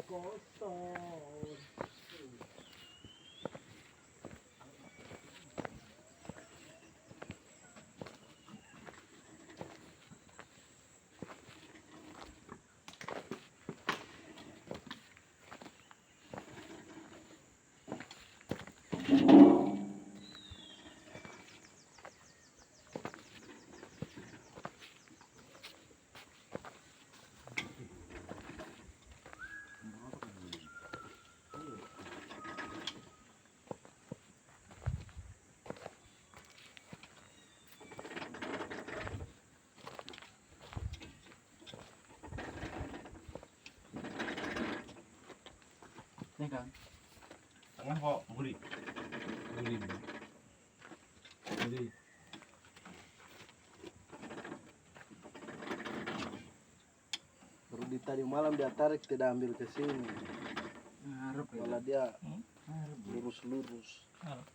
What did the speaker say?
kotor. Ini kan. Tengah kok buri. Jadi Baru di tadi malam dia tarik tidak ambil ke sini. ngarep ya. Malah dia Ngarep. lurus-lurus. Ngarep.